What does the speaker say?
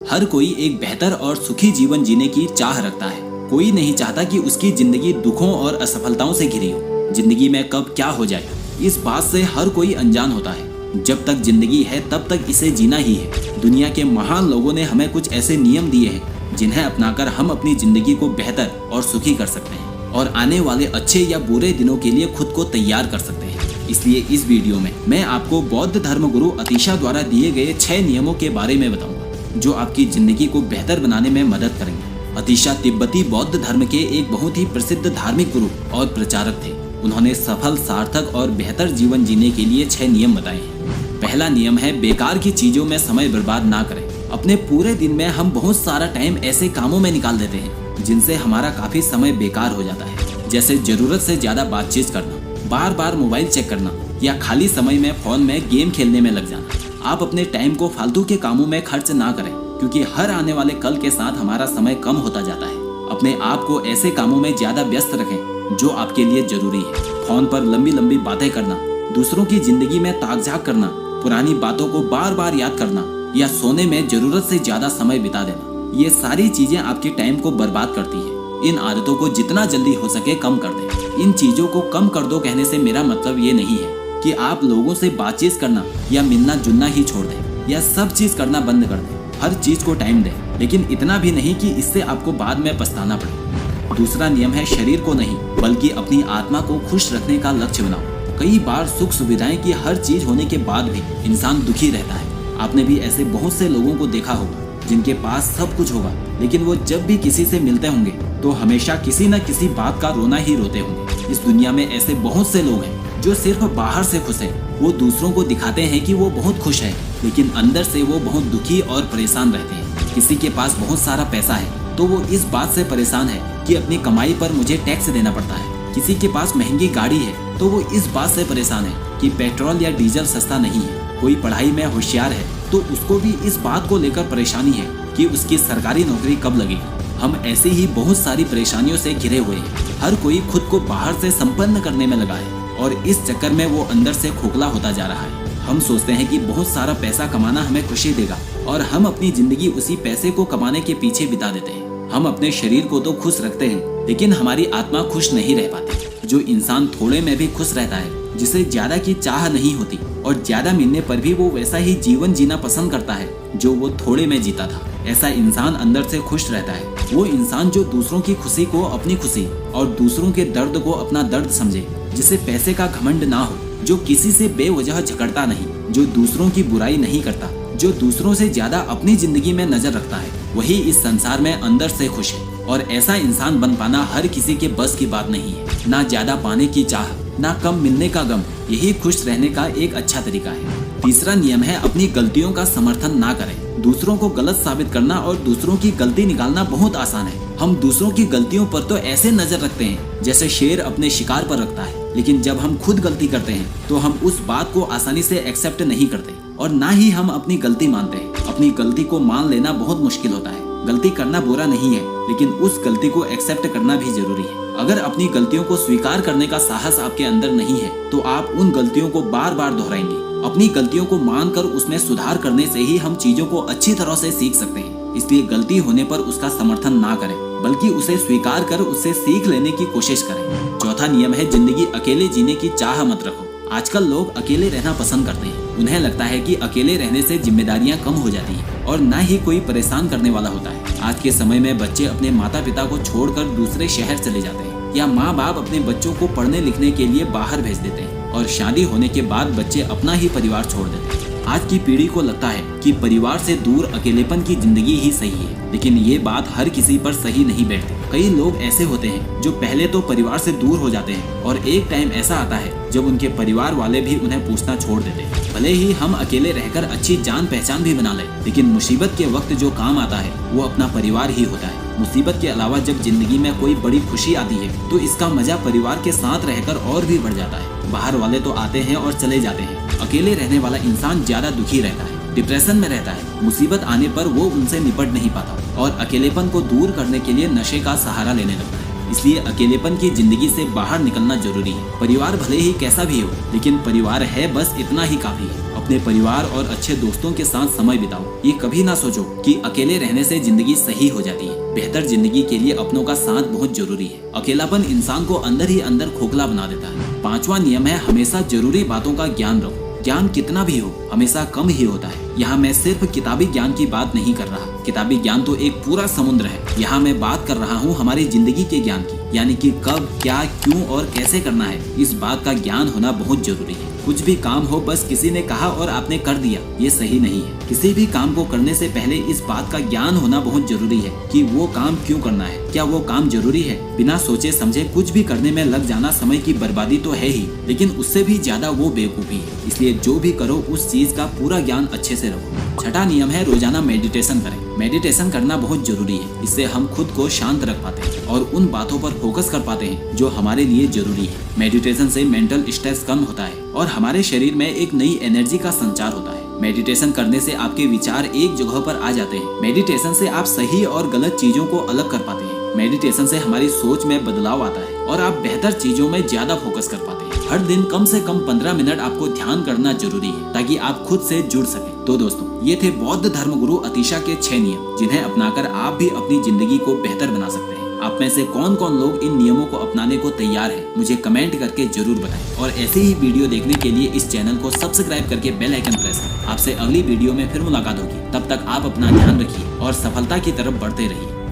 हर कोई एक बेहतर और सुखी जीवन जीने की चाह रखता है। कोई नहीं चाहता कि उसकी जिंदगी दुखों और असफलताओं से घिरी हो। जिंदगी में कब क्या हो जाए, इस बात से हर कोई अनजान होता है। जब तक जिंदगी है तब तक इसे जीना ही है। दुनिया के महान लोगों ने हमें कुछ ऐसे नियम दिए हैं जिन्हें अपनाकर हम अपनी जिंदगी को बेहतर और सुखी कर सकते हैं और आने वाले अच्छे या बुरे दिनों के लिए खुद को तैयार कर सकते हैं। इसलिए इस वीडियो में मैं आपको बौद्ध धर्म गुरु अतीशा द्वारा दिए गए 6 नियमों के बारे में बताऊंगा जो आपकी जिंदगी को बेहतर बनाने में मदद करेंगे। अतीशा तिब्बती बौद्ध धर्म के एक बहुत ही प्रसिद्ध धार्मिक गुरु और प्रचारक थे। उन्होंने सफल, सार्थक और बेहतर जीवन जीने के लिए 6 नियम बताए हैं। पहला नियम है बेकार की चीजों में समय बर्बाद ना करें। अपने पूरे दिन में हम बहुत सारा टाइम ऐसे कामों में निकाल देते हैं जिनसे हमारा काफी समय बेकार हो जाता है, जैसे जरूरत से ज्यादा बातचीत करना, बार बार मोबाइल चेक करना या खाली समय में फोन में गेम खेलने में लग जाना। आप अपने टाइम को फालतू के कामों में खर्च ना करें, क्योंकि हर आने वाले कल के साथ हमारा समय कम होता जाता है। अपने आप को ऐसे कामों में ज्यादा व्यस्त रखें जो आपके लिए जरूरी है। फोन पर लंबी लंबी बातें करना, दूसरों की जिंदगी में ताक-झाक करना, पुरानी बातों को बार बार याद करना या सोने में जरूरत से ज्यादा समय बिता देना, ये सारी चीजें आपके टाइम को बर्बाद करती है। इन आदतों को जितना जल्दी हो सके कम कर दें। इन चीजों को कम कर दो कहने से मेरा मतलब ये नहीं है कि आप लोगों से बातचीत करना या मिलना जुलना ही छोड़ दें या सब चीज करना बंद कर दें। हर चीज को टाइम दें, लेकिन इतना भी नहीं कि इससे आपको बाद में पछताना पड़े। दूसरा नियम है शरीर को नहीं बल्कि अपनी आत्मा को खुश रखने का लक्ष्य बनाओ। कई बार सुख सुविधाएं की हर चीज होने के बाद भी इंसान दुखी रहता है। आपने भी ऐसे बहुत से लोगों को देखा होगा जिनके पास सब कुछ होगा, लेकिन वो जब भी किसी से मिलते होंगे तो हमेशा किसी न किसी बात का रोना ही रोते होंगे। इस दुनिया में ऐसे बहुत से लोग हैं जो सिर्फ बाहर से खुश हैं। वो दूसरों को दिखाते हैं कि वो बहुत खुश है, लेकिन अंदर से वो बहुत दुखी और परेशान रहते हैं। किसी के पास बहुत सारा पैसा है तो वो इस बात से परेशान है कि अपनी कमाई पर मुझे टैक्स देना पड़ता है। किसी के पास महंगी गाड़ी है तो वो इस बात से परेशान है कि पेट्रोल या डीजल सस्ता नहीं है। कोई पढ़ाई में होशियार है तो उसको भी इस बात को लेकर परेशानी है कि उसकी सरकारी नौकरी कब लगेगी। हम ऐसे ही बहुत सारी परेशानियों से घिरे हुए हैं। हर कोई खुद को बाहर से संपन्न करने में लगा है और इस चक्कर में वो अंदर से खोखला होता जा रहा है। हम सोचते हैं कि बहुत सारा पैसा कमाना हमें खुशी देगा और हम अपनी जिंदगी उसी पैसे को कमाने के पीछे बिता देते हैं। हम अपने शरीर को तो खुश रखते हैं, लेकिन हमारी आत्मा खुश नहीं रह पाती। जो इंसान थोड़े में भी खुश रहता है, जिसे ज्यादा की चाह नहीं होती और ज्यादा मिलने पर भी वो वैसा ही जीवन जीना पसंद करता है जो वो थोड़े में जीता था, ऐसा इंसान अंदर से खुश रहता है। वो इंसान जो दूसरों की खुशी को अपनी खुशी और दूसरों के दर्द को अपना दर्द समझे, जिसे पैसे का घमंड ना हो, जो किसी से बेवजह झगड़ता नहीं, जो दूसरों की बुराई नहीं करता, जो दूसरों से ज्यादा अपनी जिंदगी में नजर रखता है, वही इस संसार में अंदर से खुश है। और ऐसा इंसान बन पाना हर किसी के बस की बात नहीं है। ना ज्यादा पाने की चाह, ना कम मिलने का गम, यही खुश रहने का एक अच्छा तरीका है। तीसरा नियम है अपनी गलतियों का समर्थन ना करें। दूसरों को गलत साबित करना और दूसरों की गलती निकालना बहुत आसान है। हम दूसरों की गलतियों पर तो ऐसे नजर रखते हैं जैसे शेर अपने शिकार पर रखता है, लेकिन जब हम खुद गलती करते हैं तो हम उस बात को आसानी से एक्सेप्ट नहीं करते और ना ही हम अपनी गलती मानते हैं। अपनी गलती को मान लेना बहुत मुश्किल होता है। गलती करना बुरा नहीं है, लेकिन उस गलती को एक्सेप्ट करना भी जरूरी है। अगर अपनी गलतियों को स्वीकार करने का साहस आपके अंदर नहीं है तो आप उन गलतियों को बार बार दोहराएंगे। अपनी गलतियों को मानकर उसमें सुधार करने से ही हम चीजों को अच्छी तरह से सीख सकते हैं। इसलिए गलती होने पर उसका समर्थन ना करें, बल्कि उसे स्वीकार कर उससे सीख लेने की कोशिश करें। चौथा नियम है जिंदगी अकेले जीने की चाह मत रखो। आजकल लोग अकेले रहना पसंद करते हैं। उन्हें लगता है कि अकेले रहने से जिम्मेदारियां कम हो जाती हैं और ना ही कोई परेशान करने वाला होता है। आज के समय में बच्चे अपने माता पिता को छोड़कर दूसरे शहर चले जाते हैं या माँ बाप अपने बच्चों को पढ़ने लिखने के लिए बाहर भेज देते हैं और शादी होने के बाद बच्चे अपना ही परिवार छोड़ देते हैं। आज की पीढ़ी को लगता है कि परिवार से दूर अकेलेपन की जिंदगी ही सही है, लेकिन ये बात हर किसी पर सही नहीं बैठती। कई लोग ऐसे होते हैं जो पहले तो परिवार से दूर हो जाते हैं और एक टाइम ऐसा आता है जब उनके परिवार वाले भी उन्हें पूछना छोड़ देते हैं। भले ही हम अकेले रहकर अच्छी जान पहचान भी बना लें, लेकिन मुसीबत के वक्त जो काम आता है वो अपना परिवार ही होता है। मुसीबत के अलावा जब जिंदगी में कोई बड़ी खुशी आती है तो इसका मजा परिवार के साथ रहकर और भी बढ़ जाता है। बाहर वाले तो आते हैं और चले जाते हैं, अकेले रहने वाला इंसान ज्यादा दुखी रहता है, डिप्रेशन में रहता है। मुसीबत आने पर वो उनसे निपट नहीं पाता और अकेलेपन को दूर करने के लिए नशे का सहारा लेने लगता है। इसलिए अकेलेपन की जिंदगी से बाहर निकलना जरूरी है। परिवार भले ही कैसा भी हो, लेकिन परिवार है बस इतना ही काफी है। अपने परिवार और अच्छे दोस्तों के साथ समय बिताओ। ये कभी ना सोचो कि अकेले रहने से जिंदगी सही हो जाती है। बेहतर जिंदगी के लिए अपनों का साथ बहुत जरूरी है। अकेलापन इंसान को अंदर ही अंदर खोखला बना देता है। 5वां नियम है हमेशा जरूरी बातों का ज्ञान रखो। ज्ञान कितना भी हो हमेशा कम ही होता है। यहाँ मैं सिर्फ किताबी ज्ञान की बात नहीं कर रहा। किताबी ज्ञान तो एक पूरा समुद्र है। यहाँ मैं बात कर रहा हूँ हमारी जिंदगी के ज्ञान की, यानी कि कब, क्या, क्यों और कैसे करना है। इस बात का ज्ञान होना बहुत जरूरी है। कुछ भी काम हो बस किसी ने कहा और आपने कर दिया, ये सही नहीं है। किसी भी काम को करने से पहले इस बात का ज्ञान होना बहुत जरूरी है कि वो काम क्यों करना है, क्या वो काम जरूरी है। बिना सोचे समझे कुछ भी करने में लग जाना समय की बर्बादी तो है ही, लेकिन उससे भी ज्यादा वो बेवकूफी है। इसलिए जो भी करो उस चीज का पूरा ज्ञान अच्छे से रखो। 6वां नियम है रोजाना मेडिटेशन करें। मेडिटेशन करना बहुत जरूरी है। इससे हम खुद को शांत रख पाते हैं और उन बातों पर फोकस कर पाते हैं जो हमारे लिए जरूरी है। मेडिटेशन से मेंटल स्ट्रेस कम होता है और हमारे शरीर में एक नई एनर्जी का संचार होता है। मेडिटेशन करने से आपके विचार एक जगह पर आ जाते हैं। मेडिटेशन से आप सही और गलत चीजों को अलग कर पाते हैं। मेडिटेशन से हमारी सोच में बदलाव आता है और आप बेहतर चीजों में ज्यादा फोकस कर पाते हैं। हर दिन कम से कम 15 मिनट आपको ध्यान करना जरूरी है ताकि आप खुद से जुड़ सके। तो दोस्तों, ये थे बौद्ध धर्मगुरु अतीशा के 6 नियम, जिन्हें अपनाकर आप भी अपनी जिंदगी को बेहतर बना सकते हैं। आप में से कौन कौन लोग इन नियमों को अपनाने को तैयार हैं, मुझे कमेंट करके जरूर बताएं। और ऐसे ही वीडियो देखने के लिए इस चैनल को सब्सक्राइब करके बेल आइकन प्रेस करें। आपसे अगली वीडियो में फिर मुलाकात होगी। तब तक आप अपना ध्यान रखिए और सफलता की तरफ बढ़ते रहिए।